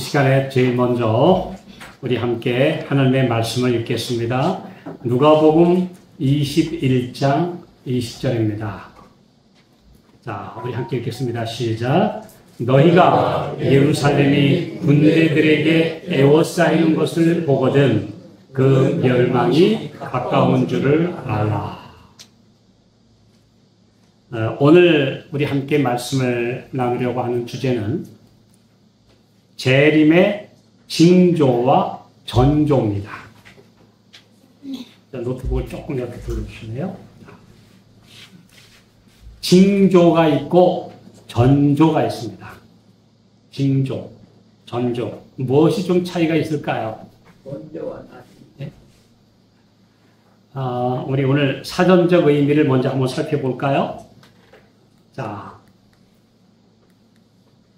시간에 제일 먼저 우리 함께 하나님의 말씀을 읽겠습니다. 누가복음 21장 20절입니다. 자, 우리 함께 읽겠습니다. 시작. 너희가 예루살렘이 군대들에게 에워싸이는 것을 보거든 그 멸망이 가까운 줄을 알라. 오늘 우리 함께 말씀을 나누려고 하는 주제는 재림의 징조와 전조입니다. 노트북을 조금 옆에 돌려주시네요. 징조가 있고 전조가 있습니다. 징조, 전조. 무엇이 좀 차이가 있을까요? 네? 우리 오늘 사전적 의미를 먼저 한번 살펴볼까요? 자,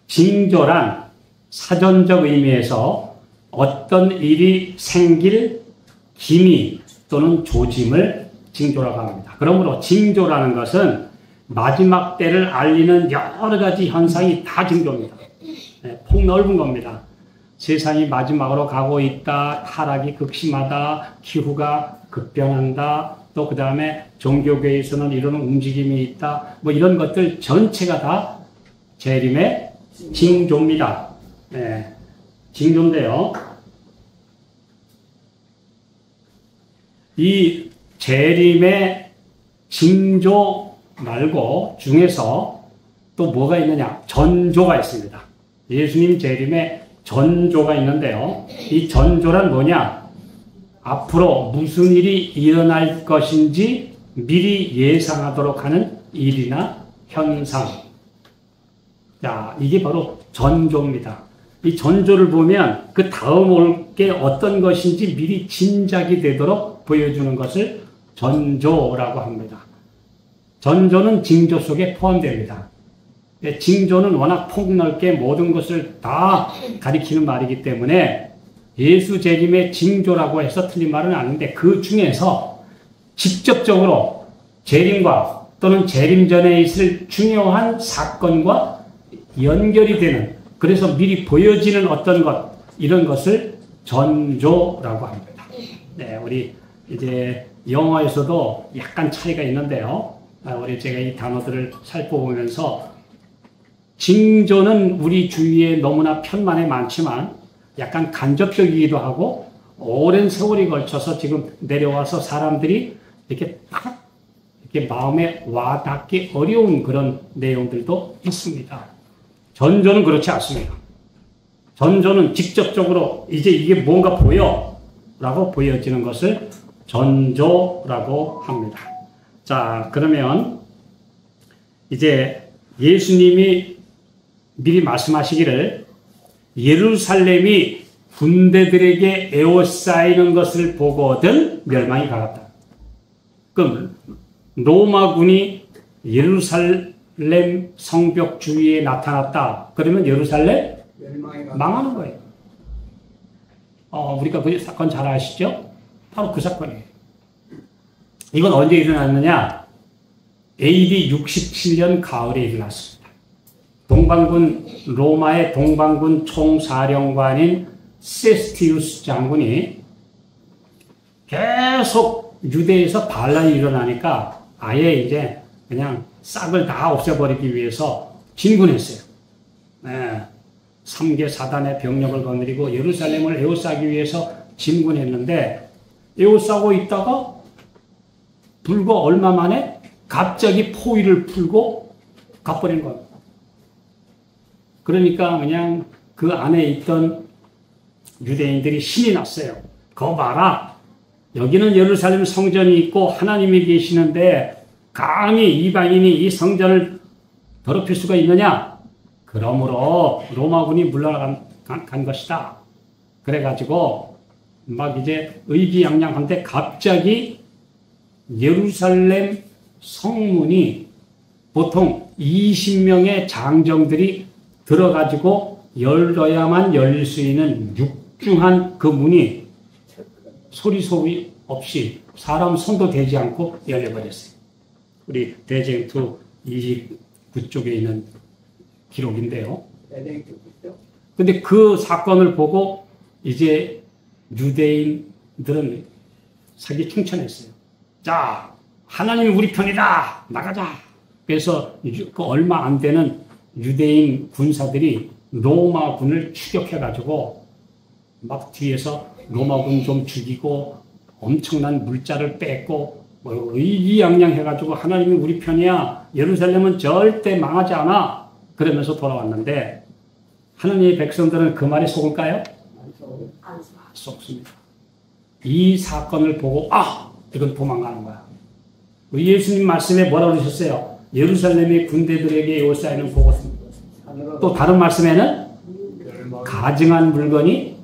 징조란 사전적 의미에서 어떤 일이 생길 기미 또는 조짐을 징조라고 합니다. 그러므로 징조라는 것은 마지막 때를 알리는 여러 가지 현상이 다 징조입니다. 네, 폭넓은 겁니다. 세상이 마지막으로 가고 있다, 타락이 극심하다, 기후가 급변한다, 또 그 다음에 종교계에서는 이런 움직임이 있다, 뭐 이런 것들 전체가 다 재림의 징조입니다. 네, 징조인데요. 이 재림의 징조 말고 중에서 또 뭐가 있느냐? 전조가 있습니다. 예수님 재림에 전조가 있는데요. 이 전조란 뭐냐? 앞으로 무슨 일이 일어날 것인지 미리 예상하도록 하는 일이나 현상. 자, 이게 바로 전조입니다. 이 전조를 보면 그 다음 올 게 어떤 것인지 미리 짐작이 되도록 보여주는 것을 전조라고 합니다. 전조는 징조 속에 포함됩니다. 징조는 워낙 폭넓게 모든 것을 다 가리키는 말이기 때문에 예수 재림의 징조라고 해서 틀린 말은 아닌데 그 중에서 직접적으로 재림과 또는 재림 전에 있을 중요한 사건과 연결이 되는, 그래서 미리 보여지는 어떤 것, 이런 것을 전조라고 합니다. 네, 우리 이제 영어에서도 약간 차이가 있는데요. 우리 제가 이 단어들을 살펴보면서 징조는 우리 주위에 너무나 편만에 많지만 약간 간접적이기도 하고 오랜 세월이 걸쳐서 지금 내려와서 사람들이 이렇게 딱 이렇게 마음에 와닿기 어려운 그런 내용들도 있습니다. 전조는 그렇지 않습니다. 전조는 직접적으로 이제 이게 뭔가 보여 라고 보여지는 것을 전조라고 합니다. 자, 그러면 이제 예수님이 미리 말씀하시기를 예루살렘이 군대들에게 에워싸이는 것을 보거든 멸망이 가깝다. 그럼 로마군이 예루살렘 성벽 주위에 나타났다. 그러면 예루살렘 망하는 거예요. 우리가 그 사건 잘 아시죠? 바로 그 사건이에요. 이건 언제 일어났느냐? AD 67년 가을에 일어났습니다. 로마의 동방군 총사령관인 세스티우스 장군이 계속 유대에서 반란이 일어나니까 아예 이제 그냥 싹을 다 없애버리기 위해서 진군했어요. 네. 3개 사단의 병력을 거느리고 예루살렘을 에워싸기 위해서 진군했는데 에워싸고 있다가 불과 얼마 만에 갑자기 포위를 풀고 가버린 거예요. 그러니까 그냥 그 안에 있던 유대인들이 신이 났어요. 거 봐라. 여기는 예루살렘 성전이 있고 하나님이 계시는데 감히 이방인이 이 성전을 더럽힐 수가 있느냐? 그러므로 로마군이 물러간 것이다. 그래가지고 막 이제 의기양양한데 갑자기 예루살렘 성문이 보통 20명의 장정들이 들어가지고 열어야만 열릴 수 있는 육중한 그 문이 소리 없이 사람 손도 대지 않고 열려버렸어요. 우리 대쟁투 29쪽에 있는 기록인데요. 근데 그 사건을 보고 이제 유대인들은 사기 충천했어요. 자, 하나님이 우리 편이다. 나가자. 그래서 그 얼마 안 되는 유대인 군사들이 로마군을 추격해가지고 막 뒤에서 로마군 좀 죽이고 엄청난 물자를 뺏고 뭐 의기양양해가지고 하나님이 우리 편이야. 예루살렘은 절대 망하지 않아. 그러면서 돌아왔는데 하나님의 백성들은 그 말에 속을까요? 안 속습니다. 이 사건을 보고 이건 도망가는 거야. 예수님 말씀에 뭐라고 그러셨어요? 예루살렘의 군대들에게 에워싸이는 그것은 또 다른 말씀에는 가증한 물건이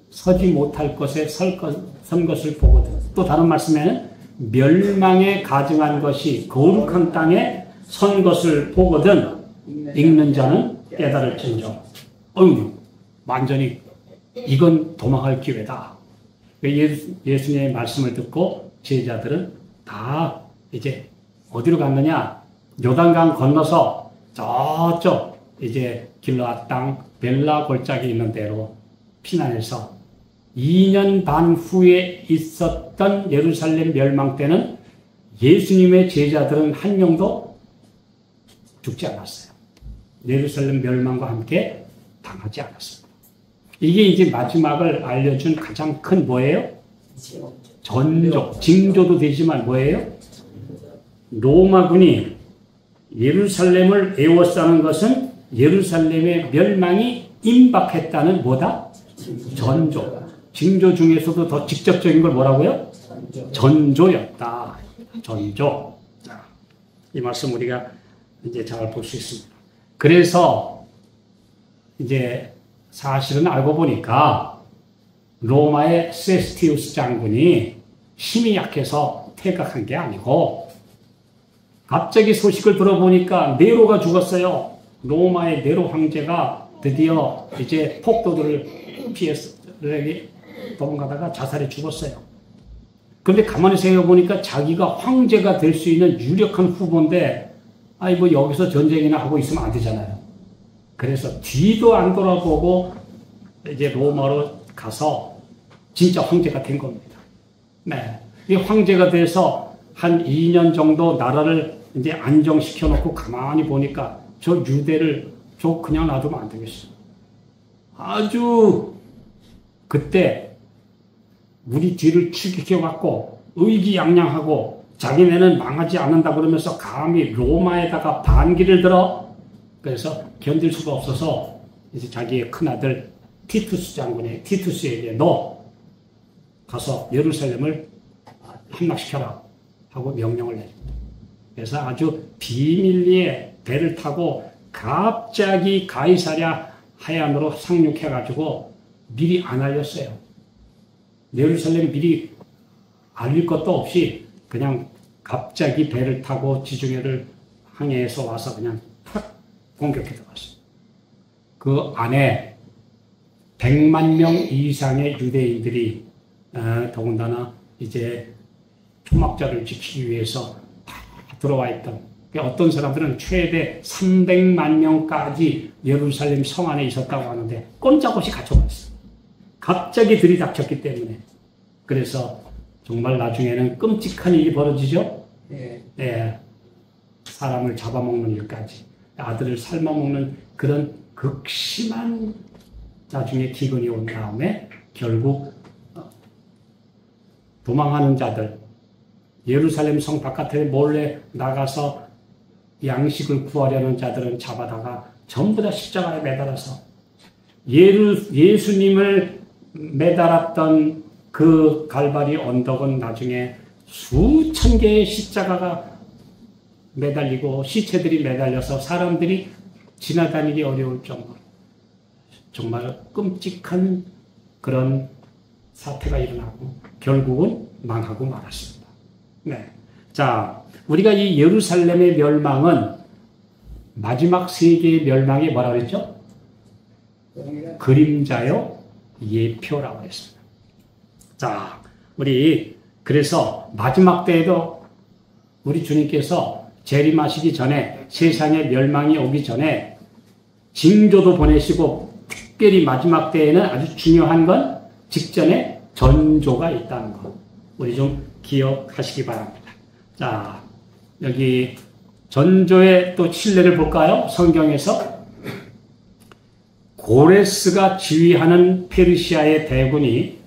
서지 못할 것에 선 것을 보거든. 또 다른 말씀에는 멸망에 가증한 것이 거룩한 땅에 선 것을 보거든. 읽는 자는 깨달을진저. 완전히 이건 도망할 기회다. 예수님의 말씀을 듣고 제자들은 다 이제 어디로 갔느냐? 요단강 건너서 저쪽 이제 길르앗 땅 벨라 골짜기 있는 데로 피난해서 2년 반 후에 있었던 예루살렘 멸망 때는 예수님의 제자들은 한 명도 죽지 않았어요. 예루살렘 멸망과 함께 당하지 않았습니다. 이게 이제 마지막을 알려준 가장 큰 뭐예요? 전조, 징조도 되지만 뭐예요? 로마군이 예루살렘을 에워싸는 것은 예루살렘의 멸망이 임박했다는 뭐다? 전조. 징조 중에서도 더 직접적인 걸 뭐라고요? 전조였다. 전조. 자, 이 말씀 우리가 이제 잘 볼 수 있습니다. 그래서 이제 사실은 알고 보니까 로마의 세스티우스 장군이 힘이 약해서 퇴각한 게 아니고 갑자기 소식을 들어보니까 네로가 죽었어요. 로마의 네로 황제가 드디어 이제 폭도들을 피해서 도망가다가 자살해 죽었어요. 그런데 가만히 생각해보니까 자기가 황제가 될 수 있는 유력한 후보인데 뭐 여기서 전쟁이나 하고 있으면 안 되잖아요. 그래서 뒤도 안 돌아보고 이제 로마로 가서 진짜 황제가 된 겁니다. 네. 이 황제가 돼서 한 2년 정도 나라를 이제 안정시켜 놓고 가만히 보니까 저 유대를 그냥 놔두면 안 되겠어. 아주 그때 우리 뒤를 추격해왔고 의기양양하고 자기네는 망하지 않는다 그러면서 감히 로마에다가 반기를 들어. 그래서 견딜 수가 없어서 이제 자기의 큰아들 티투스에게 너 가서 예루살렘을 함락시켜라 하고 명령을 내립니다. 그래서 아주 비밀리에 배를 타고 갑자기 가이사랴 하얀으로 상륙해가지고 미리 안 알렸어요. 예루살렘 미리 알릴 것도 없이 그냥 갑자기 배를 타고 지중해를 항해해서 와서 그냥 탁 공격해 들어갔어요. 그 안에 100만 명 이상의 유대인들이 더군다나 이제 초막절을 지키기 위해서 다 들어와 있던, 어떤 사람들은 최대 300만 명까지 예루살렘 성 안에 있었다고 하는데 꼼짝없이 갇혀버렸어요. 갑자기 들이닥쳤기 때문에. 그래서 정말 나중에는 끔찍한 일이 벌어지죠. 예. 사람을 잡아먹는 일까지, 아들을 삶아먹는 그런 극심한 나중에 기근이 온 다음에 결국 도망하는 자들, 예루살렘 성 바깥에 몰래 나가서 양식을 구하려는 자들은 잡아다가 전부 다 십자가에 매달아서 예수님을 매달았던 그 갈바리 언덕은 나중에 수천 개의 십자가가 매달리고 시체들이 매달려서 사람들이 지나다니기 어려울 정도로 정말 끔찍한 그런 사태가 일어나고 결국은 망하고 말았습니다. 네. 자, 우리가 이 예루살렘의 멸망은 마지막 세계의 멸망이 뭐라고 했죠? 그림자요 예표라고 했습니다. 자, 우리 그래서 마지막 때에도 우리 주님께서 재림하시기 전에, 세상의 멸망이 오기 전에 징조도 보내시고 특별히 마지막 때에는 아주 중요한 건 직전에 전조가 있다는 거. 우리 좀 기억하시기 바랍니다. 자, 여기 전조의 또 칠례를 볼까요? 성경에서 고레스가 지휘하는 페르시아의 대군이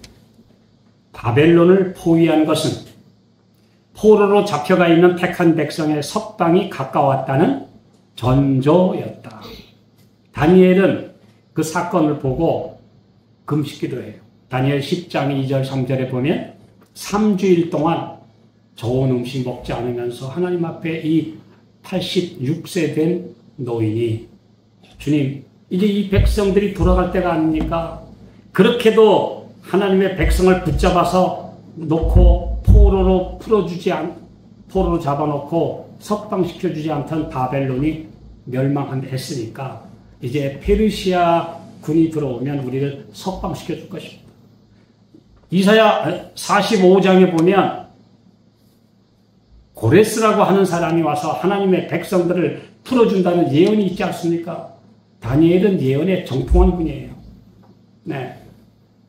바벨론을 포위한 것은 포로로 잡혀가 있는 택한 백성의 석방이 가까웠다는 전조였다. 다니엘은 그 사건을 보고 금식기도 해요. 다니엘 10장 2절 3절에 보면 3주일 동안 좋은 음식 먹지 않으면서 하나님 앞에 이 86세 된 노인이 주님 이제 이 백성들이 돌아갈 때가 아닙니까? 그렇게도 하나님의 백성을 붙잡아서 놓고 포로로 잡아놓고 석방시켜주지 않던 바벨론이 멸망했으니까 이제 페르시아 군이 들어오면 우리를 석방시켜줄 것입니다. 이사야 45장에 보면 고레스라고 하는 사람이 와서 하나님의 백성들을 풀어준다는 예언이 있지 않습니까? 다니엘은 예언에 정통한 분이에요. 네.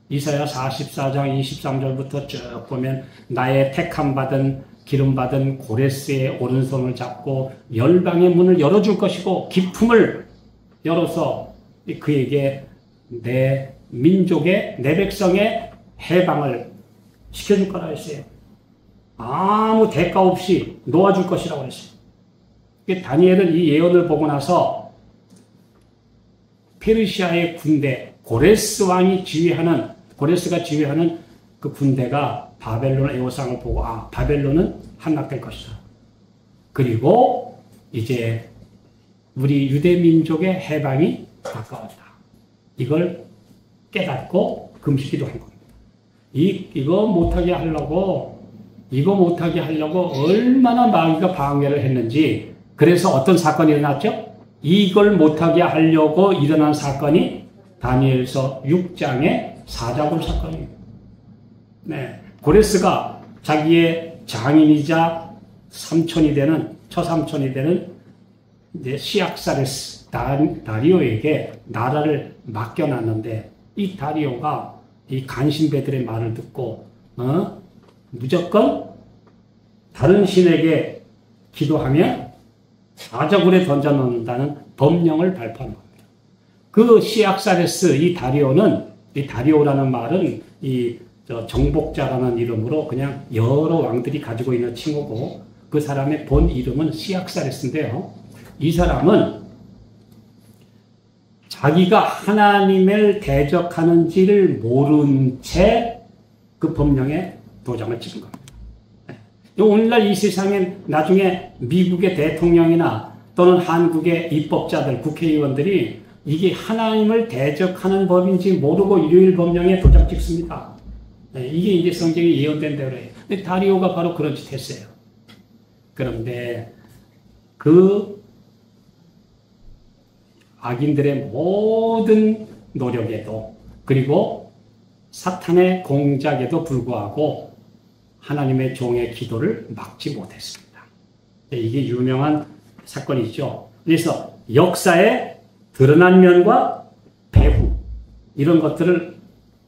이사야 44장 23절부터 쭉 보면 나의 택함받은 기름받은 고레스의 오른손을 잡고 열방의 문을 열어줄 것이고 기품을 열어서 그에게 내 민족의 내 백성의 해방을 시켜줄 거라 했어요. 아무 대가 없이 놓아줄 것이라고 했어요. 다니엘은 이 예언을 보고 나서 페르시아의 군대 고레스가 지휘하는 그 군대가 바벨론 애호상을 보고 바벨론은 함락될 것이다. 그리고 이제 우리 유대민족의 해방이 가까웠다. 이걸 깨닫고 금식기도 한 겁니다. 이거 못하게 하려고 얼마나 마귀가 방해를 했는지. 그래서 어떤 사건이 일어났죠? 이걸 못하게 하려고 일어난 사건이 다니엘서 6장의 사자굴 사건입니다. 네. 고레스가 자기의 장인이자 처삼촌이 되는 이제 시악사레스 다리오에게 나라를 맡겨놨는데 이 다리오가 이 간신배들의 말을 듣고 무조건 다른 신에게 기도하면 사자굴에 던져놓는다는 법령을 발표한 겁니다. 그 시악사레스 이 다리오라는 말은 정복자라는 이름으로 그냥 여러 왕들이 가지고 있는 칭호고 그 사람의 본 이름은 시악사레스인데요. 이 사람은 자기가 하나님을 대적하는지를 모른 채 그 법령에 도장을 찍은 겁니다. 오늘날 이 세상에 나중에 미국의 대통령이나 또는 한국의 입법자들, 국회의원들이 이게 하나님을 대적하는 법인지 모르고 일요일 법령에 도장 찍습니다. 이게 이제 성경에 예언된 대로예요. 근데 다리오가 바로 그런 짓 했어요. 그런데 그 악인들의 모든 노력에도 그리고 사탄의 공작에도 불구하고 하나님의 종의 기도를 막지 못했습니다. 이게 유명한 사건이죠. 그래서 역사에 드러난 면과 배후 이런 것들을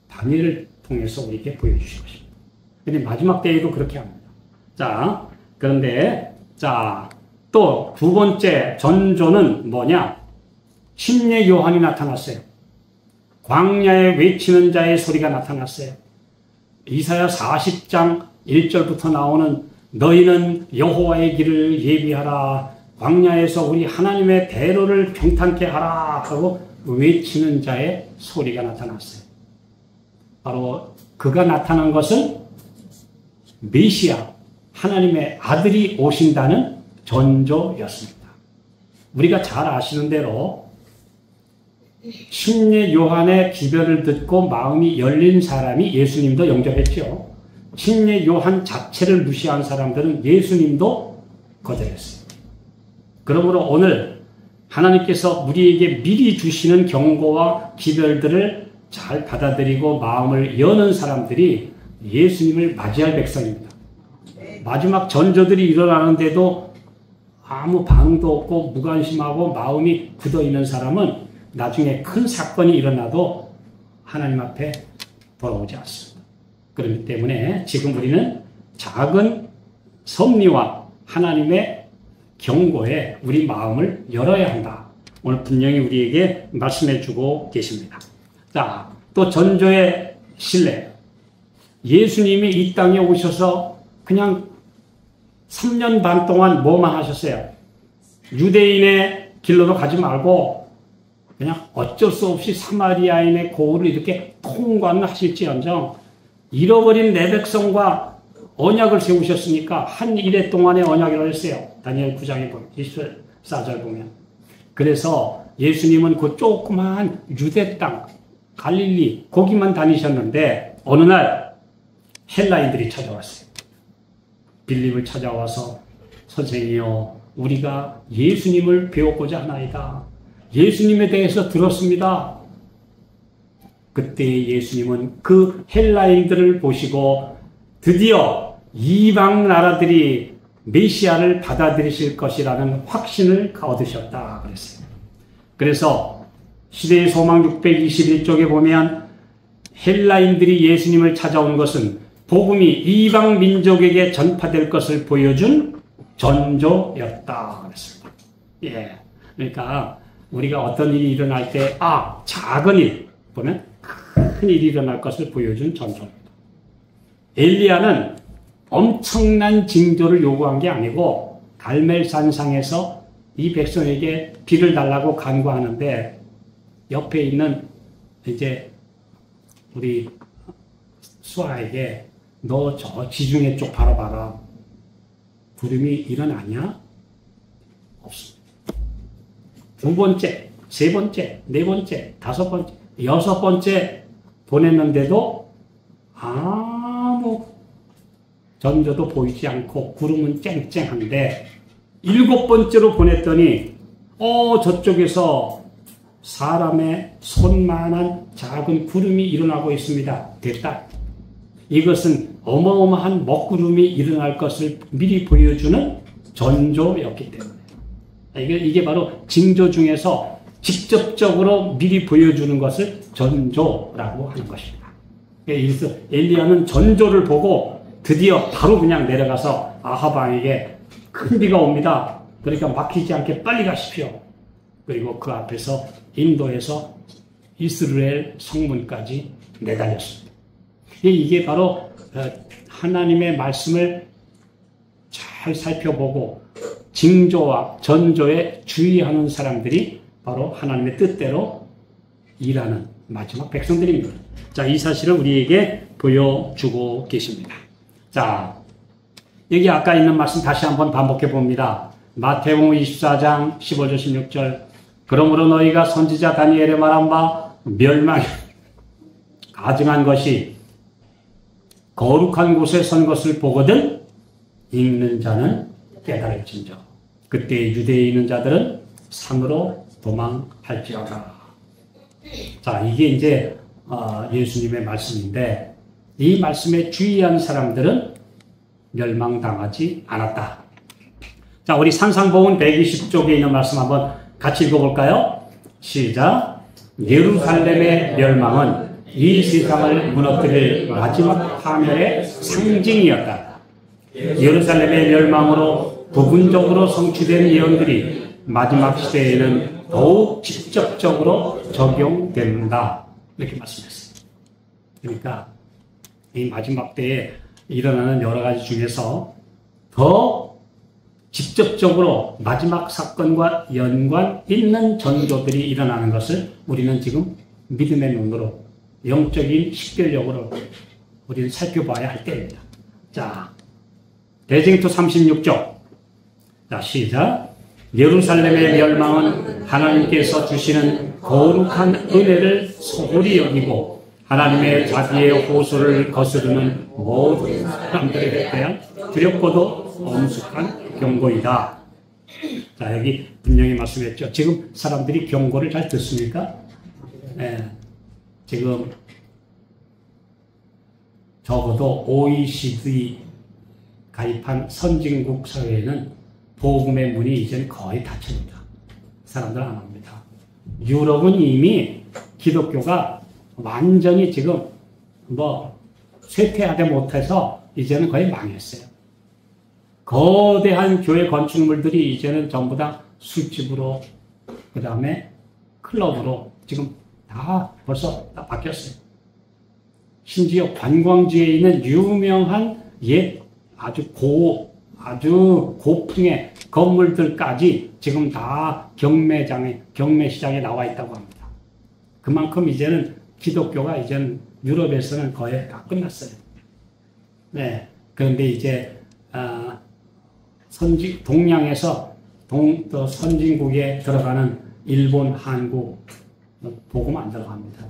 다니엘을 통해서 우리에게 보여주신 것입니다. 근데 마지막 때에도 그렇게 합니다. 자, 그런데 또 두 번째 전조는 뭐냐? 침례 요한이 나타났어요. 광야에 외치는 자의 소리가 나타났어요. 이사야 40장 1절부터 나오는 너희는 여호와의 길을 예비하라. 광야에서 우리 하나님의 대로를 평탄케 하라 하고 외치는 자의 소리가 나타났어요. 바로 그가 나타난 것은 메시아, 하나님의 아들이 오신다는 전조였습니다. 우리가 잘 아시는 대로 침례 요한의 기별을 듣고 마음이 열린 사람이 예수님도 영접했죠. 침례 요한 자체를 무시한 사람들은 예수님도 거절했어요. 그러므로 오늘 하나님께서 우리에게 미리 주시는 경고와 기별들을 잘 받아들이고 마음을 여는 사람들이 예수님을 맞이할 백성입니다. 마지막 전조들이 일어나는데도 아무 반응도 없고 무관심하고 마음이 굳어있는 사람은 나중에 큰 사건이 일어나도 하나님 앞에 돌아오지 않습니다. 그렇기 때문에 지금 우리는 작은 섭리와 하나님의 경고에 우리 마음을 열어야 한다. 오늘 분명히 우리에게 말씀해 주고 계십니다. 자, 또 전조의 신뢰. 예수님이 이 땅에 오셔서 그냥 3년 반 동안 뭐만 하셨어요? 유대인의 길로도 가지 말고 그냥 어쩔 수 없이 사마리아인의 고을을 이렇게 통관하실지언정 잃어버린 내 백성과 언약을 세우셨으니까 한 일해 동안의 언약이라고 했어요. 다니엘 9장에 보면 24절 보면. 그래서 예수님은 그 조그만 유대 땅 갈릴리 거기만 다니셨는데 어느 날 헬라인들이 찾아왔어요. 빌립을 찾아와서 선생이요 우리가 예수님을 배웠고자 하나이다. 예수님에 대해서 들었습니다. 그때 예수님은 그 헬라인들을 보시고 드디어 이방 나라들이 메시아를 받아들이실 것이라는 확신을 얻으셨다 그랬어요. 그래서 시대의 소망 621쪽에 보면 헬라인들이 예수님을 찾아온 것은 복음이 이방 민족에게 전파될 것을 보여준 전조였다 그랬습니다. 예, 그러니까 우리가 어떤 일이 일어날 때 작은 일 보면 큰 일이 일어날 것을 보여준 전조입니다. 엘리야는 엄청난 징조를 요구한 게 아니고 갈멜산상에서 이 백성에게 비를 달라고 간구하는데 옆에 있는 이제 우리 수아에게 너 저 지중해 쪽 바라봐라. 구름이 일어나냐? 없습니다. 두 번째, 세 번째, 네 번째, 다섯 번째, 여섯 번째 보냈는데도 아무 전조도 보이지 않고 구름은 쨍쨍한데 일곱 번째로 보냈더니 저쪽에서 사람의 손만한 작은 구름이 일어나고 있습니다. 됐다. 이것은 어마어마한 먹구름이 일어날 것을 미리 보여주는 전조였기 때문에 이게 바로 징조 중에서 직접적으로 미리 보여주는 것을 전조라고 하는 것입니다. 그래서 엘리야는 전조를 보고 드디어 바로 그냥 내려가서 아합 왕에게 큰 비가 옵니다. 그러니까 막히지 않게 빨리 가십시오. 그리고 그 앞에서 인도에서 이스라엘 성문까지 내달렸습니다. 이게 바로 하나님의 말씀을 잘 살펴보고 징조와 전조에 주의하는 사람들이 바로 하나님의 뜻대로 일하는 마지막 백성들입니다. 자, 이 사실을 우리에게 보여주고 계십니다. 자, 여기 아까 있는 말씀 다시 한번 반복해 봅니다. 마태복음 24장 15절 16절 그러므로 너희가 선지자 다니엘의 말한 바 멸망이 가증한 것이 거룩한 곳에 선 것을 보거든 읽는 자는 깨달을진저 그때 유대에 있는 자들은 산으로 도망할지어다. 자, 이게 이제 예수님의 말씀인데 이 말씀에 주의한 사람들은 멸망당하지 않았다. 자, 우리 산상복음 120쪽에 있는 말씀 한번 같이 읽어볼까요? 시작. 예루살렘의 멸망은 이 세상을 무너뜨릴 마지막 파멸의 상징이었다. 예루살렘의 멸망으로 부분적으로 성취된 예언들이 마지막 시대에는 더욱 직접적으로 적용된다. 이렇게 말씀했어요. 그러니까 이 마지막 때에 일어나는 여러 가지 중에서 더 직접적으로 마지막 사건과 연관 있는 전조들이 일어나는 것을 우리는 지금 믿음의 눈으로 영적인 식별력으로 우리는 살펴봐야 할 때입니다. 자, 대징투 36쪽. 자, 시작. 예루살렘의 멸망은 하나님께서 주시는 거룩한 은혜를 소홀히 여기고 하나님의 자비의 호소를 거스르는 모든 사람들에 대한 두렵고도 엄숙한 경고이다. 자, 여기 분명히 말씀했죠. 지금 사람들이 경고를 잘 듣습니까? 네. 지금 적어도 OECD 가입한 선진국 사회에는 복음의 문이 이제는 거의 닫힙니다. 사람들 안 합니다. 유럽은 이미 기독교가 완전히 지금 쇠퇴하지 못해서 이제는 거의 망했어요. 거대한 교회 건축물들이 이제는 전부 다 술집으로, 그 다음에 클럽으로 지금 다 벌써 다 바뀌었어요. 심지어 관광지에 있는 유명한 아주 고풍의 건물들까지 지금 다 경매시장에 나와 있다고 합니다. 그만큼 이제는 기독교가 이제는 유럽에서는 거의 다 끝났어요. 네. 그런데 이제, 동양에서 또 선진국에 들어가는 일본, 한국, 복음 안 들어갑니다.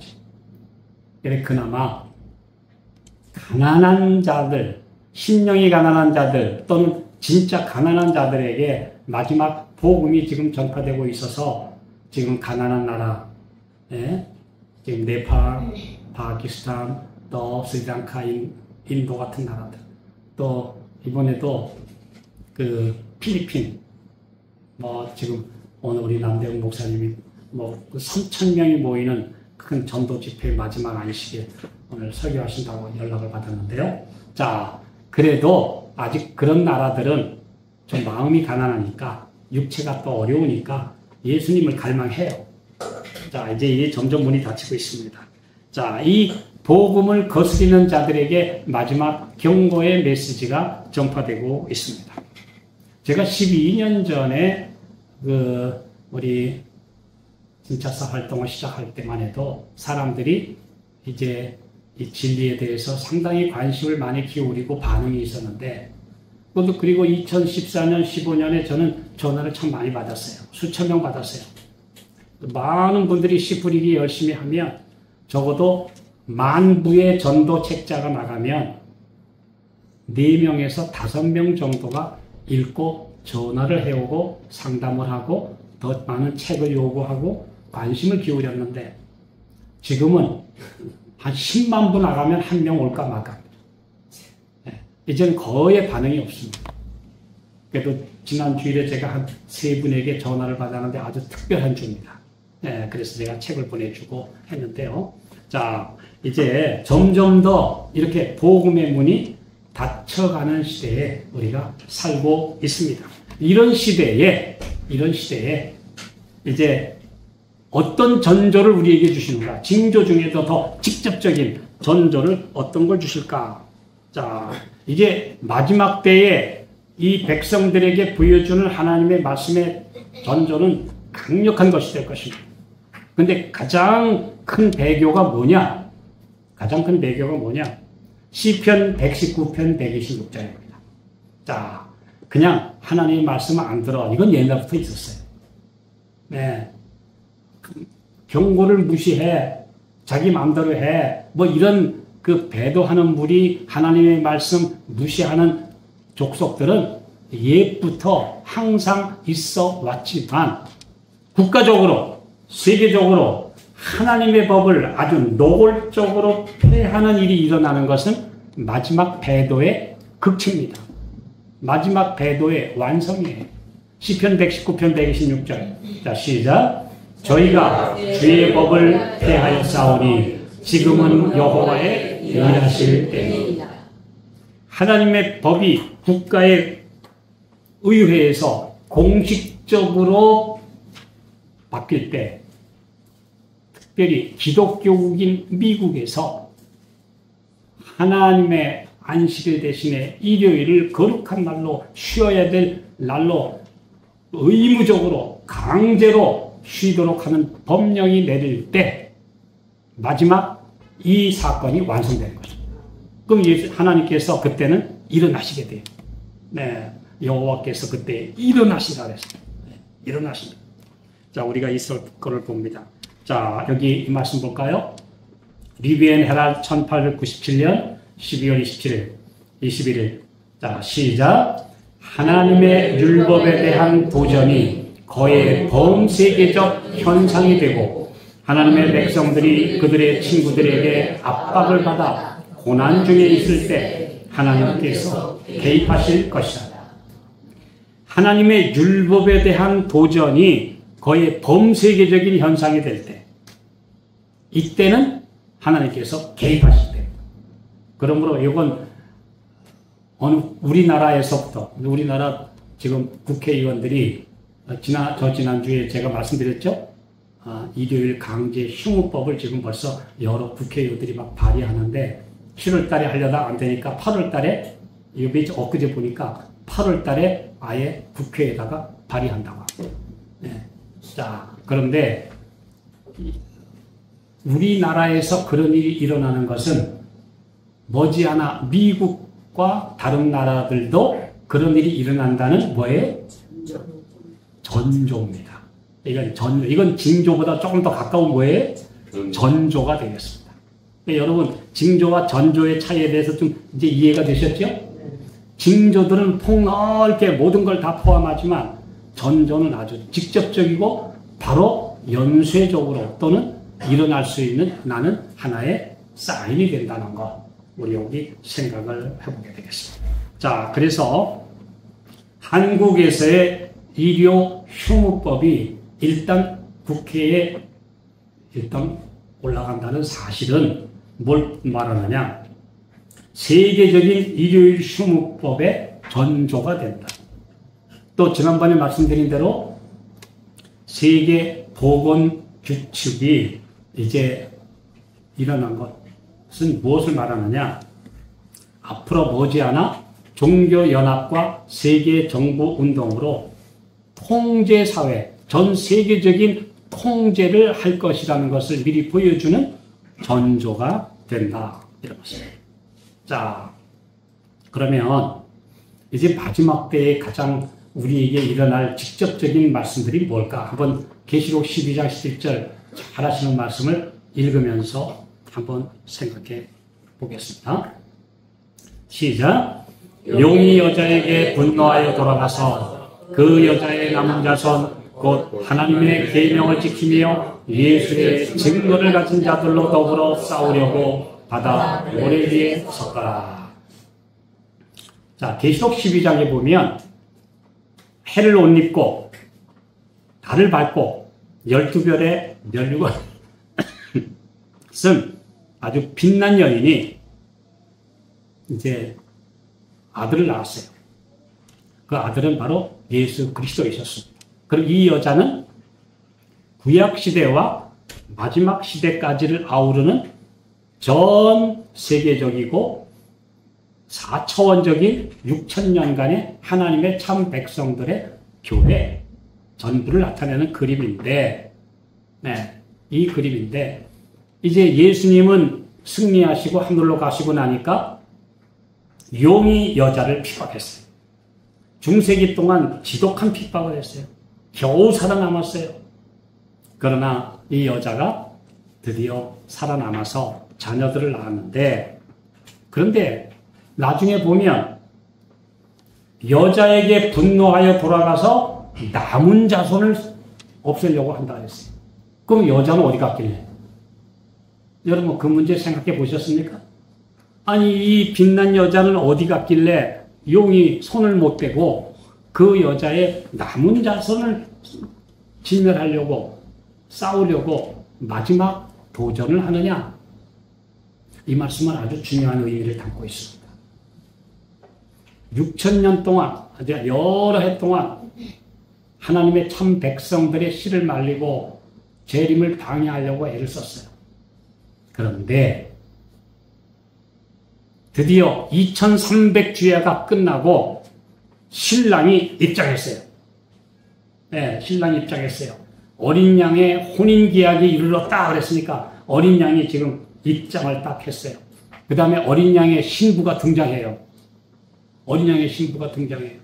그래, 그나마 가난한 자들, 심령이 가난한 자들 또는 진짜 가난한 자들에게 마지막 복음이 지금 전파되고 있어서 지금 가난한 나라, 지금 네팔, 파키스탄, 또 스리랑카, 인도 같은 나라들, 또 이번에도 그 필리핀, 지금 오늘 우리 남대웅 목사님이 3,000명이 모이는 큰 전도 집회 마지막 안식에 오늘 설교하신다고 연락을 받았는데요. 자, 그래도 아직 그런 나라들은 좀 마음이 가난하니까 육체가 또 어려우니까 예수님을 갈망해요. 자, 이제 점점 문이 닫히고 있습니다. 자, 이 복음을 거스리는 자들에게 마지막 경고의 메시지가 전파되고 있습니다. 제가 12년 전에 우리 진차사 활동을 시작할 때만 해도 사람들이 이제 이 진리에 대해서 상당히 관심을 많이 기울이고 반응이 있었는데, 그리고 2014년, 15년에 저는 전화를 참 많이 받았어요. 수천 명 받았어요. 많은 분들이 씨 뿌리기 열심히 하면 적어도 10,000부의 전도 책자가 나가면 4명에서 5명 정도가 읽고 전화를 해오고 상담을 하고 더 많은 책을 요구하고 관심을 기울였는데, 지금은 한 10만 부 나가면 1명 올까 말까. 이제는 거의 반응이 없습니다. 그래도 지난 주일에 제가 한 3분에게 전화를 받았는데 아주 특별한 주입니다. 그래서 제가 책을 보내주고 했는데요. 자, 이제 점점 더 이렇게 복음의 문이 닫혀가는 시대에 우리가 살고 있습니다. 이런 시대에 이제 어떤 전조를 우리에게 주시는가? 징조 중에도 더 직접적인 전조를 어떤 걸 주실까? 자, 이제 마지막 때에 이 백성들에게 보여주는 하나님의 말씀의 전조는 강력한 것이 될 것입니다. 근데 가장 큰 배교가 뭐냐? 시편 119편 126절입니다. 자, 그냥 하나님의 말씀을 안 들어. 이건 옛날부터 있었어요. 네. 경고를 무시해. 자기 마음대로 해. 이런 배도하는 무리, 하나님의 말씀 무시하는 족속들은 옛부터 항상 있어 왔지만, 국가적으로, 세계적으로 하나님의 법을 아주 노골적으로 폐하는 일이 일어나는 것은 마지막 배도의 극치입니다. 마지막 배도의 완성이에요. 시편 119편 126절. 자, 시작. 저희가 주의 법을 폐하여 싸우니 지금은 여호와의 일하실 때입니다. 하나님의 법이 국가의 의회에서 공식적으로 바뀔 때, 특별히 기독교국인 미국에서 하나님의 안식일 대신에 일요일을 거룩한 날로 쉬어야 될 날로 의무적으로 강제로 쉬도록 하는 법령이 내릴 때 마지막 이 사건이 완성되는 거죠. 그럼 하나님께서 그때는 일어나시게 돼요. 네, 여호와께서 그때 일어나시라 그랬어요. 네, 일어나십니다. 자, 우리가 이 거를 봅니다. 자, 여기 이 말씀 볼까요? 리비엔 헤랄 1897년 12월 21일. 자, 시작. 하나님의 율법에 대한 도전이 거의 범세계적 현상이 되고 하나님의 백성들이 그들의 친구들에게 압박을 받아 고난 중에 있을 때 하나님께서 개입하실 것이다. 하나님의 율법에 대한 도전이 거의 범세계적인 현상이 될 때, 이때는 하나님께서 개입하실 때입니다. 그러므로 이건 어느 우리나라에서부터, 우리나라 지금 국회의원들이 지난주에 제가 말씀드렸죠? 일요일 강제 휴무법을 지금 벌써 여러 국회의원들이 막 발의하는데 7월 달에 하려다 안 되니까 8월 달에, 이거 엊그제 보니까 8월 달에 아예 국회에다가 발의한다고 합니다. 네. 자, 그런데 우리나라에서 그런 일이 일어나는 것은 머지않아 미국과 다른 나라들도 그런 일이 일어난다는 뭐예요? 전조입니다. 이건 징조보다 조금 더 가까운 뭐예요? 전조가 되겠습니다. 여러분, 징조와 전조의 차이에 대해서 좀 이제 이해가 되셨죠? 징조들은 폭넓게 모든 걸 다 포함하지만 전조는 아주 직접적이고 바로 연쇄적으로 또는 일어날 수 있는 나는 하나의 사인이 된다는 거, 우리 여기 생각을 해보게 되겠습니다. 자, 그래서 한국에서의 일요 휴무법이 일단 국회에 일단 올라간다는 사실은 뭘 말하느냐? 세계적인 일요일 휴무법의 전조가 된다. 또 지난번에 말씀드린 대로 세계 보건 규칙이 이제 일어난 것은 무엇을 말하느냐? 앞으로 머지않아 종교연합과 세계정부운동으로 통제사회, 전 세계적인 통제를 할 것이라는 것을 미리 보여주는 전조가 된다. 이런 것입니다. 자, 그러면 이제 마지막 때에 가장 우리에게 일어날 직접적인 말씀들이 뭘까? 한번 계시록 12장 11절 잘 하시는 말씀을 읽으면서 한번 생각해 보겠습니다. 시작. 용이 여자에게 분노하여 돌아가서 그 여자의 남은 자손 곧 하나님의 계명을 지키며 예수의 증거를 가진 자들로 더불어 싸우려고 바다 모래 위에 섰더라. 자, 계시록 12장에 보면 해를 옷 입고 달을 밟고 12별의 면류관 쓴 아주 빛난 여인이 이제 아들을 낳았어요. 그 아들은 바로 예수 그리스도이셨습니다. 그리고 이 여자는 구약 시대와 마지막 시대까지를 아우르는 전 세계적이고 4차원적인 6천년간의 하나님의 참 백성들의 교회 전부를 나타내는 그림인데, 네, 이 그림인데, 이제 예수님은 승리하시고 하늘로 가시고 나니까 용이 여자를 핍박했어요. 중세기 동안 지독한 핍박을 했어요. 겨우 살아남았어요. 그러나 이 여자가 드디어 살아남아서 자녀들을 낳았는데, 그런데 나중에 보면 여자에게 분노하여 돌아가서 남은 자손을 없애려고 한다 했어요. 그럼 여자는 어디 갔길래? 여러분 그 문제 생각해 보셨습니까? 아니 이 빛난 여자는 어디 갔길래 용이 손을 못 대고 그 여자의 남은 자손을 진멸하려고 싸우려고 마지막 도전을 하느냐? 이 말씀은 아주 중요한 의미를 담고 있습니다. 6천년 동안, 여러 해 동안 하나님의 참 백성들의 씨를 말리고 재림을 방해하려고 애를 썼어요. 그런데 드디어 2300주야가 끝나고 신랑이 입장했어요. 네, 신랑이 입장했어요. 어린 양의 혼인계약이 이르렀다 그랬으니까 어린 양이 지금 입장을 딱 했어요. 그 다음에 어린 양의 신부가 등장해요. 어린 양의 신부가 등장해요.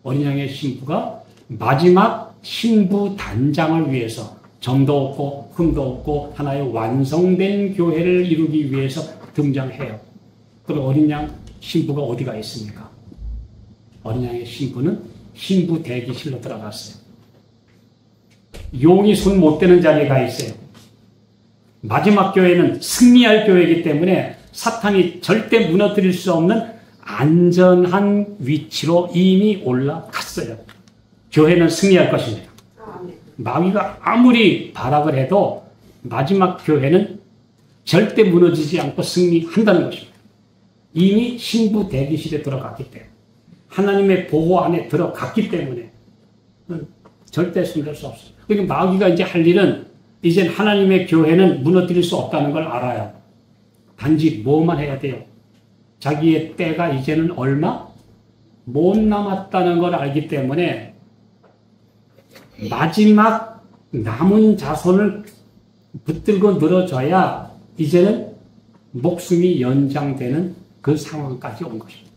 어린 양의 신부가 마지막 신부 단장을 위해서 점도 없고 흠도 없고 하나의 완성된 교회를 이루기 위해서 등장해요. 그럼 어린 양 신부가 어디가 있습니까? 어린 양의 신부는 신부 대기실로 들어갔어요. 용이 손 못 대는 자리에 가 있어요. 마지막 교회는 승리할 교회이기 때문에 사탄이 절대 무너뜨릴 수 없는 안전한 위치로 이미 올라갔어요. 교회는 승리할 것입니다. 마귀가 아무리 발악을 해도 마지막 교회는 절대 무너지지 않고 승리한다는 것입니다. 이미 신부 대기실에 들어갔기 때문에, 하나님의 보호 안에 들어갔기 때문에 절대 숨길 수 없어요. 그러니까 마귀가 이제 할 일은, 이제 하나님의 교회는 무너뜨릴 수 없다는 걸 알아요. 단지 뭐만 해야 돼요? 자기의 때가 이제는 얼마 못 남았다는 걸 알기 때문에 마지막 남은 자손을 붙들고 늘어져야 이제는 목숨이 연장되는 그 상황까지 온 것입니다.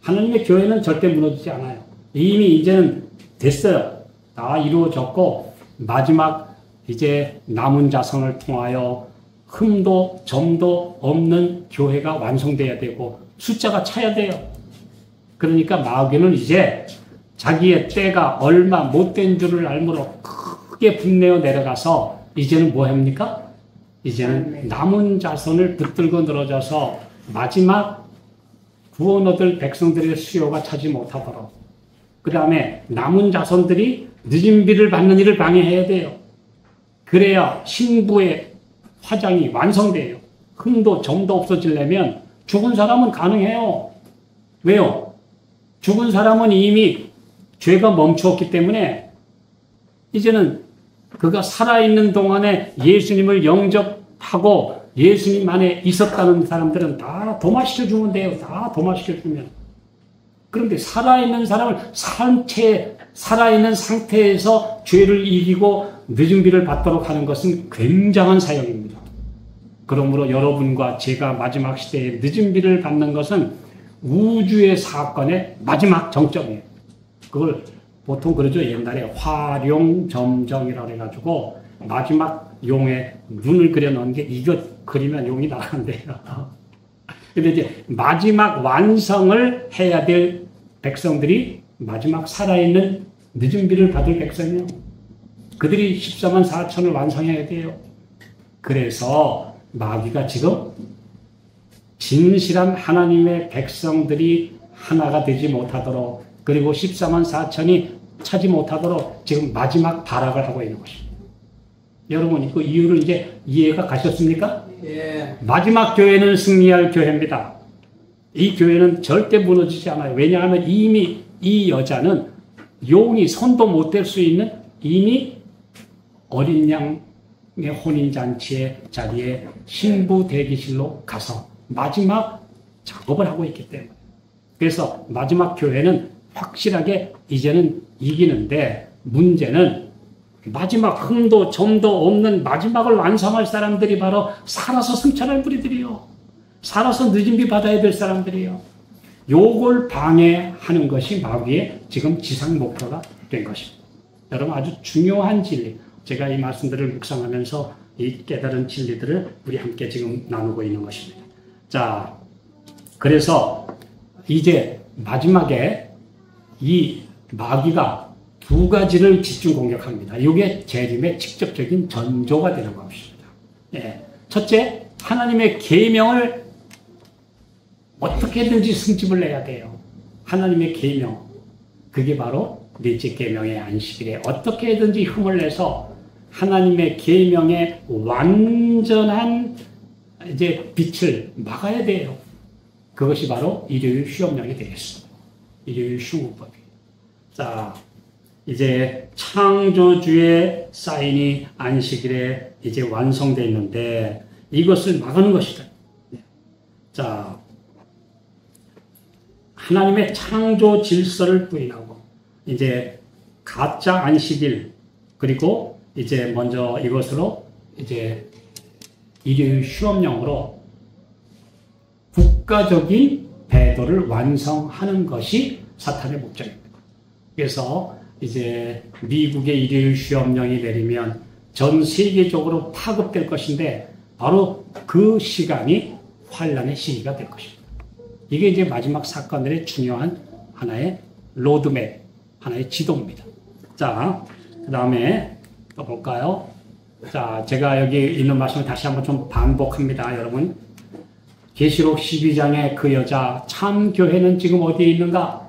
하나님의 교회는 절대 무너지지 않아요. 이미 이제는 됐어요. 다 이루어졌고, 마지막 이제 남은 자손을 통하여 흠도 점도 없는 교회가 완성돼야 되고 숫자가 차야 돼요. 그러니까 마귀는 이제 자기의 때가 얼마 못된 줄을 알므로 크게 분내어 내려가서 이제는 뭐 합니까? 이제는 남은 자손을 붙들고 늘어져서 마지막 구원 얻을 백성들의 수요가 차지 못하도록, 그 다음에 남은 자손들이 늦은 비를 받는 일을 방해해야 돼요. 그래야 신부의 화장이 완성돼요. 흠도 점도 없어지려면 죽은 사람은 가능해요. 왜요? 죽은 사람은 이미 죄가 멈추었기 때문에 이제는 그가 살아있는 동안에 예수님을 영접하고 예수님 안에 있었다는 사람들은 다 도마시켜주면 돼요. 다 도마시켜주면. 그런데 살아있는 사람을 살아있는 상태에서 죄를 이기고 늦은 비를 받도록 하는 것은 굉장한 사역입니다. 그러므로 여러분과 제가 마지막 시대에 늦은 비를 받는 것은 우주의 사건의 마지막 정점이에요. 그걸 보통 그러죠. 옛날에 화룡점정이라고 해가지고 마지막 용의 눈을 그려놓은 게, 이거 그리면 용이 나간대요. 근데 이제 마지막 완성을 해야 될 백성들이 마지막 살아있는 늦은 비를 받을 백성이요. 그들이 14만 4천을 완성해야 돼요. 그래서 마귀가 지금 진실한 하나님의 백성들이 하나가 되지 못하도록, 그리고 14만 4천이 차지 못하도록 지금 마지막 발악을 하고 있는 것입니다. 여러분, 그 이유를 이제 이해가 가셨습니까? 예. 마지막 교회는 승리할 교회입니다. 이 교회는 절대 무너지지 않아요. 왜냐하면 이미 이 여자는 용이 손도 못 댈 수 있는 이미 어린 양의 혼인잔치의 자리에 신부 대기실로 가서 마지막 작업을 하고 있기 때문에, 그래서 마지막 교회는 확실하게 이제는 이기는데, 문제는 마지막 흠도 점도 없는 마지막을 완성할 사람들이 바로 살아서 승천할 무리들이요. 살아서 늦은 비 받아야 될 사람들이요. 요걸 방해하는 것이 마귀의 지금 지상 목표가 된 것입니다. 여러분, 아주 중요한 진리, 제가 이 말씀들을 묵상하면서 이 깨달은 진리들을 우리 함께 지금 나누고 있는 것입니다. 자, 그래서 이제 마지막에 이 마귀가 두 가지를 집중 공격합니다. 이게 재림의 직접적인 전조가 되는 것입니다. 예. 첫째, 하나님의 계명을 어떻게든지 승집을 내야 돼요. 하나님의 계명, 그게 바로 넷째 계명의 안식일에 어떻게든지 흠을 내서 하나님의 계명의 완전한 이제 빛을 막아야 돼요. 그것이 바로 일요일 휴업령이 되겠습니다. 일요일 휴무법이. 자, 이제 창조주의 사인이 안식일에 이제 완성되어 있는데 이것을 막는 것이다. 자, 하나님의 창조 질서를 부인하고 이제 가짜 안식일, 그리고 이제 먼저 이것으로 이제 일요일 휴업령으로 국가적인 배도를 완성하는 것이 사탄의 목적입니다. 그래서 이제 미국의 일요일 휴업령이 내리면 전 세계적으로 파급될 것인데, 바로 그 시간이 환란의 시기가 될 것입니다. 이게 이제 마지막 사건들의 중요한 하나의 로드맵, 하나의 지도입니다. 자, 그 다음에 또 볼까요? 자, 제가 여기 있는 말씀을 다시 한번 좀 반복합니다, 여러분. 계시록 12장의 그 여자, 참 교회는 지금 어디에 있는가?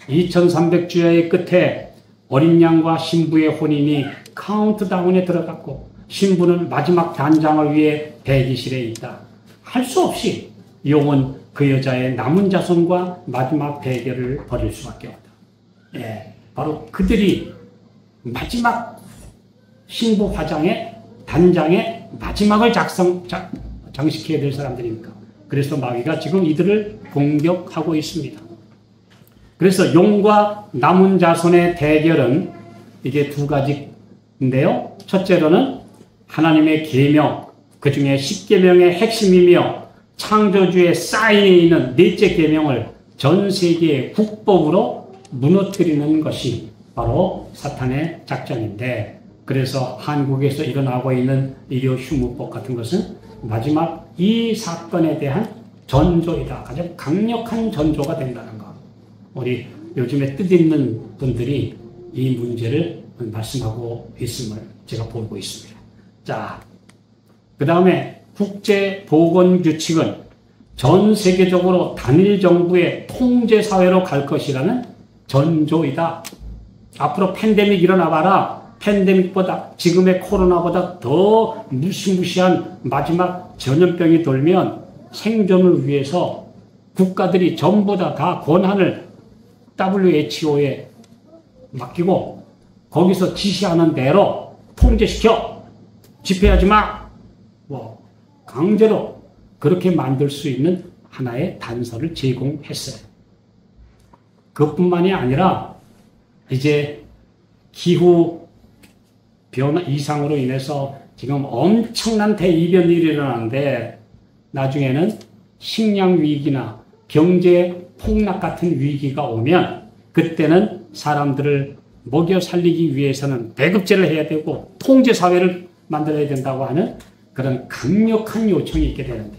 2300주야의 끝에 어린 양과 신부의 혼인이 카운트다운에 들어갔고 신부는 마지막 단장을 위해 대기실에 있다. 할 수 없이 용은 그 여자의 남은 자손과 마지막 대결을 벌일 수밖에 없다. 예, 바로 그들이 마지막 신부 화장의 단장의 마지막을 장식해야 될 사람들입니까? 그래서 마귀가 지금 이들을 공격하고 있습니다. 그래서 용과 남은 자손의 대결은 이게 두 가지인데요. 첫째로는 하나님의 계명, 그 중에 10계명의 핵심이며 창조주의 사인에 있는 넷째 계명을 전 세계의 국법으로 무너뜨리는 것이 바로 사탄의 작전인데, 그래서 한국에서 일어나고 있는 의료 휴무법 같은 것은 마지막 이 사건에 대한 전조이다. 가장 강력한 전조가 된다는 것. 우리 요즘에 뜻있는 분들이 이 문제를 말씀하고 있음을 제가 보고 있습니다. 자, 그 다음에 국제보건규칙은 전 세계적으로 단일 정부의 통제사회로 갈 것이라는 전조이다. 앞으로 팬데믹 일어나봐라. 팬데믹보다, 지금의 코로나보다 더 무시무시한 마지막 전염병이 돌면 생존을 위해서 국가들이 전부 다 권한을 WHO에 맡기고 거기서 지시하는 대로 통제시켜. 집회하지 마. 강제로 그렇게 만들 수 있는 하나의 단서를 제공했어요. 그것뿐만이 아니라 이제 기후 변화 이상으로 인해서 지금 엄청난 대이변이 일어나는데 나중에는 식량 위기나 경제 폭락 같은 위기가 오면 그때는 사람들을 먹여 살리기 위해서는 배급제를 해야 되고 통제사회를 만들어야 된다고 하는 그런 강력한 요청이 있게 되는데,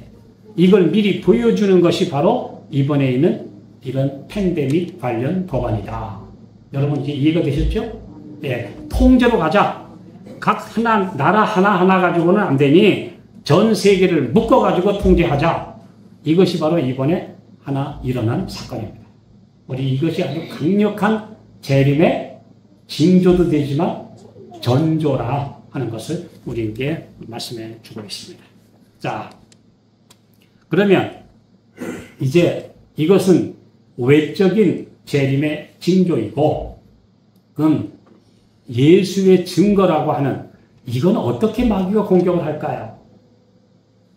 이걸 미리 보여주는 것이 바로 이번에 있는 이런 팬데믹 관련 법안이다. 여러분 이제 이해가 되셨죠? 예, 통제로 가자. 각 나라 하나하나 가지고는 안 되니 전 세계를 묶어가지고 통제하자. 이것이 바로 이번에 하나 일어난 사건입니다. 우리 이것이 아주 강력한 재림의 징조도 되지만 전조라 하는 것을 우리에게 말씀해 주고 있습니다. 자, 그러면 이제 이것은 외적인 재림의 징조이고, 그럼 예수의 증거라고 하는 이건 어떻게 마귀가 공격을 할까요?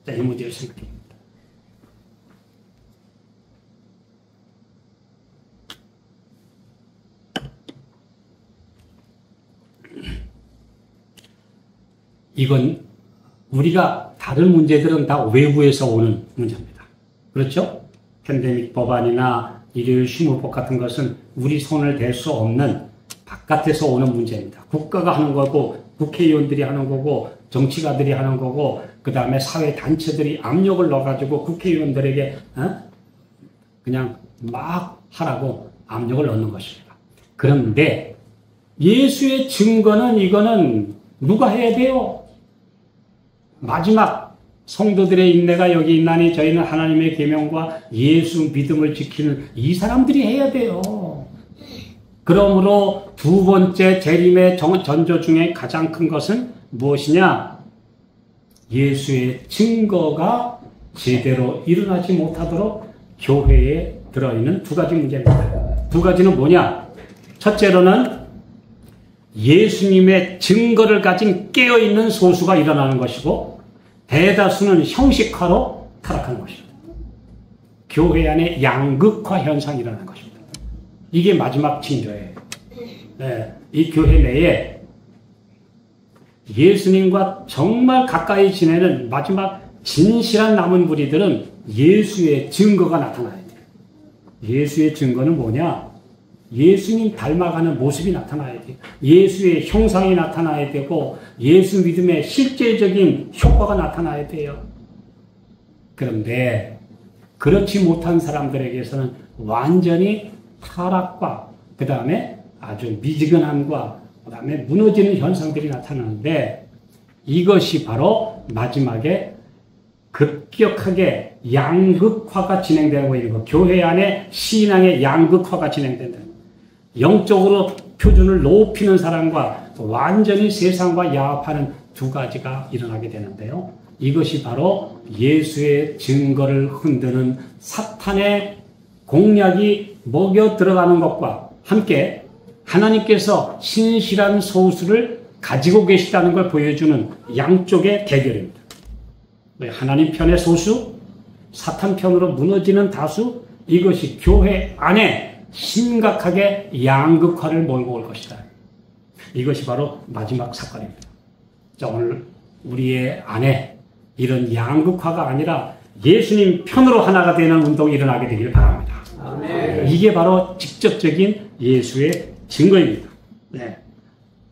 자, 이 문제를 생각해 봅니다. 이건 우리가 다른 문제들은 다 외부에서 오는 문제입니다. 그렇죠? 팬데믹 법안이나 일요일 휴무법 같은 것은 우리 손을 댈 수 없는 바깥에서 오는 문제입니다. 국가가 하는 거고 국회의원들이 하는 거고 정치가들이 하는 거고 그 다음에 사회단체들이 압력을 넣어가지고 국회의원들에게 그냥 막 하라고 압력을 넣는 것입니다. 그런데 예수의 증거는 이거는 누가 해야 돼요? 마지막 성도들의 인내가 여기 있나니 저희는 하나님의 계명과 예수 믿음을 지키는 이 사람들이 해야 돼요. 그러므로 두 번째 재림의 전조 중에 가장 큰 것은 무엇이냐? 예수의 증거가 제대로 일어나지 못하도록 교회에 들어있는 두 가지 문제입니다. 두 가지는 뭐냐? 첫째로는 예수님의 증거를 가진 깨어있는 소수가 일어나는 것이고, 대다수는 형식화로 타락하는 것입니다. 교회 안에 양극화 현상이 일어나는 것입니다. 이게 마지막 징조예요. 네, 이 교회 내에 예수님과 정말 가까이 지내는 마지막 진실한 남은 무리들은 예수의 증거가 나타나야 돼요. 예수의 증거는 뭐냐? 예수님 닮아가는 모습이 나타나야 돼요. 예수의 형상이 나타나야 되고 예수 믿음의 실제적인 효과가 나타나야 돼요. 그런데 그렇지 못한 사람들에게서는 완전히 타락과 그 다음에 아주 미지근함과 그 다음에 무너지는 현상들이 나타나는데, 이것이 바로 마지막에 급격하게 양극화가 진행되고 있는 것. 교회 안에 신앙의 양극화가 진행된다. 영적으로 표준을 높이는 사람과 완전히 세상과 야합하는 두 가지가 일어나게 되는데요. 이것이 바로 예수의 증거를 흔드는 사탄의 공략이 먹여 들어가는 것과 함께 하나님께서 신실한 소수를 가지고 계시다는 걸 보여주는 양쪽의 대결입니다. 하나님 편의 소수, 사탄 편으로 무너지는 다수, 이것이 교회 안에 심각하게 양극화를 몰고 올 것이다. 이것이 바로 마지막 사건입니다. 자, 오늘 우리의 안에 이런 양극화가 아니라 예수님 편으로 하나가 되는 운동이 일어나게 되기를 바랍니다. 아멘. 이게 바로 직접적인 예수의 증거입니다. 네.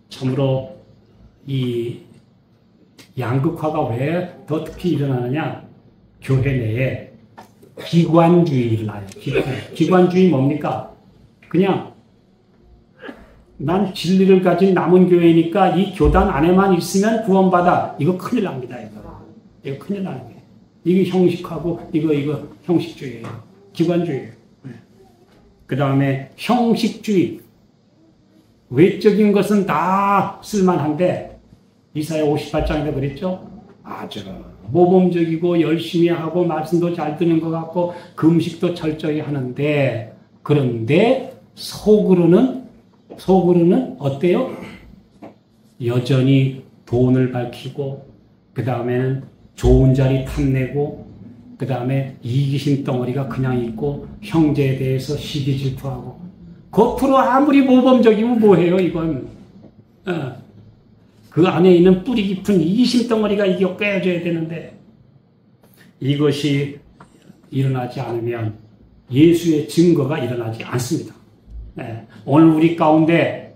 참으로 이 양극화가 왜 더 특히 일어나느냐? 교회 내에 기관주의 일어나요. 기관주의 뭡니까? 그냥 난 진리를 가진 남은 교회니까 이 교단 안에만 있으면 구원받아. 이거 큰일 납니다. 이거 큰일 나는 거예요. 이게 형식하고 이거 형식주의예요. 기관주의예요. 네. 그 다음에 형식주의. 외적인 것은 다 쓸만한데 이사야 58장에도 그랬죠. 아주 모범적이고 열심히 하고 말씀도 잘 듣는 것 같고 금식도 철저히 하는데 그런데 속으로는 어때요? 여전히 돈을 밝히고 그 다음에는 좋은 자리 탐내고 그 다음에 이기심 덩어리가 그냥 있고 형제에 대해서 시기 질투하고 겉으로 아무리 모범적이면 뭐해요 이건. 그 안에 있는 뿌리 깊은 이기심 덩어리가 이게 깨져야 되는데 이것이 일어나지 않으면 예수의 증거가 일어나지 않습니다. 오늘 우리 가운데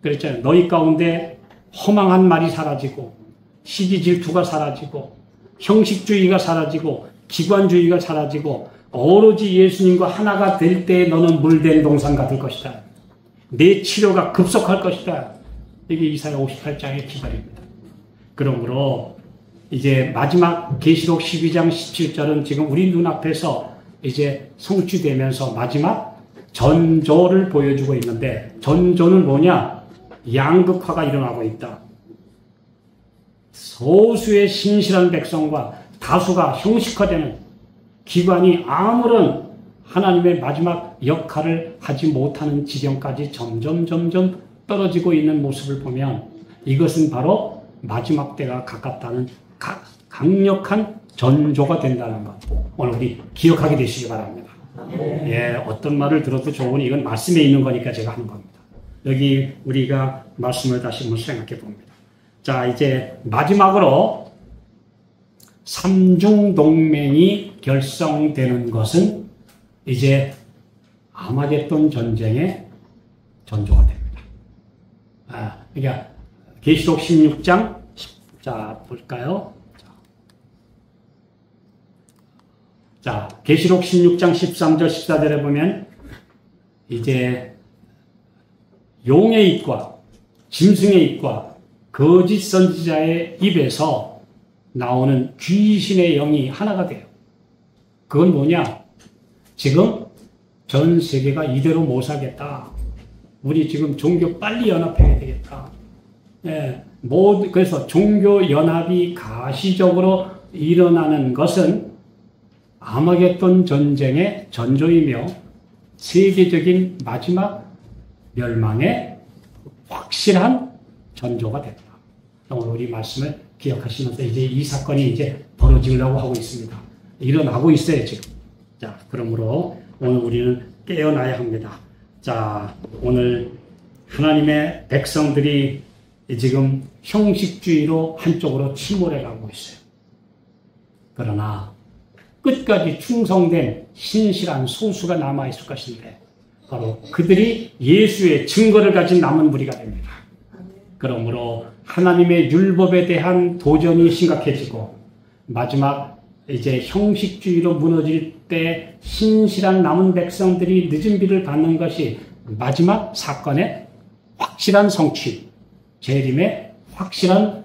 그랬잖아요. 너희 가운데 허망한 말이 사라지고 시기 질투가 사라지고 형식주의가 사라지고 기관주의가 사라지고 오로지 예수님과 하나가 될 때 너는 물된 동산가 될 것이다. 내 치료가 급속할 것이다. 이게 이사야 58장의 기발입니다. 그러므로 이제 마지막 계시록 12장 17절은 지금 우리 눈앞에서 이제 성취되면서 마지막 전조를 보여주고 있는데 전조는 뭐냐? 양극화가 일어나고 있다. 소수의 신실한 백성과 다수가 형식화되는 기관이 아무런 하나님의 마지막 역할을 하지 못하는 지경까지 점점 떨어지고 있는 모습을 보면 이것은 바로 마지막 때가 가깝다는 강력한 전조가 된다는 것. 오늘 우리 기억하게 되시기 바랍니다. 예, 어떤 말을 들어도 좋으니 이건 말씀에 있는 거니까 제가 하는 겁니다. 여기 우리가 말씀을 다시 한번 생각해 봅니다. 자, 이제 마지막으로 삼중동맹이 결성되는 것은 이제 아마겟돈 전쟁의 전조가 됩니다. 그러니까 계시록 16장 자 볼까요? 자 계시록 16장 13절 14절에 보면 이제 용의 입과 짐승의 입과 거짓 선지자의 입에서 나오는 귀신의 영이 하나가 돼요. 그건 뭐냐? 지금 전 세계가 이대로 못 살겠다. 우리 지금 종교 빨리 연합해야 되겠다. 예, 그래서 종교 연합이 가시적으로 일어나는 것은 아마겟돈 전쟁의 전조이며 세계적인 마지막 멸망의 확실한 전조가 됐다. 오늘 우리 말씀을 기억하시면서 이제 이 사건이 이제 벌어지려고 하고 있습니다. 일어나고 있어요, 지금. 자, 그러므로 오늘 우리는 깨어나야 합니다. 자, 오늘 하나님의 백성들이 지금 형식주의로 한쪽으로 침몰해 가고 있어요. 그러나 끝까지 충성된 신실한 소수가 남아있을 것인데 바로 그들이 예수의 증거를 가진 남은 무리가 됩니다. 그러므로 하나님의 율법에 대한 도전이 심각해지고 마지막 이제 형식주의로 무너질 때 신실한 남은 백성들이 늦은 비를 받는 것이 마지막 사건의 확실한 성취, 재림의 확실한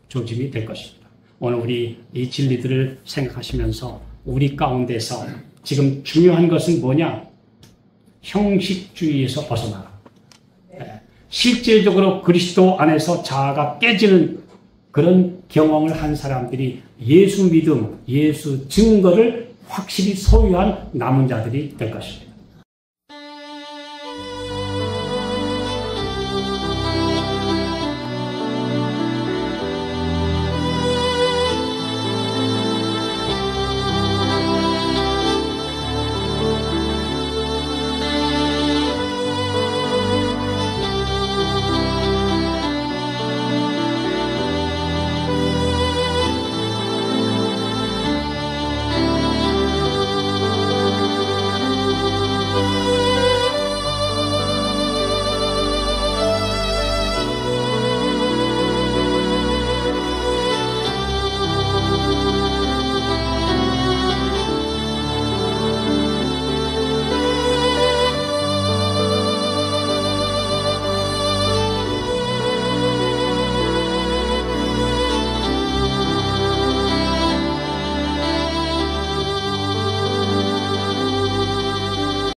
조짐이 될 것입니다. 오늘 우리 이 진리들을 생각하시면서 우리 가운데서 지금 중요한 것은 뭐냐? 형식주의에서 벗어나라. 실질적으로 그리스도 안에서 자아가 깨지는 그런 경험을 한 사람들이 예수 믿음, 예수 증거를 확실히 소유한 남은 자들이 될 것입니다.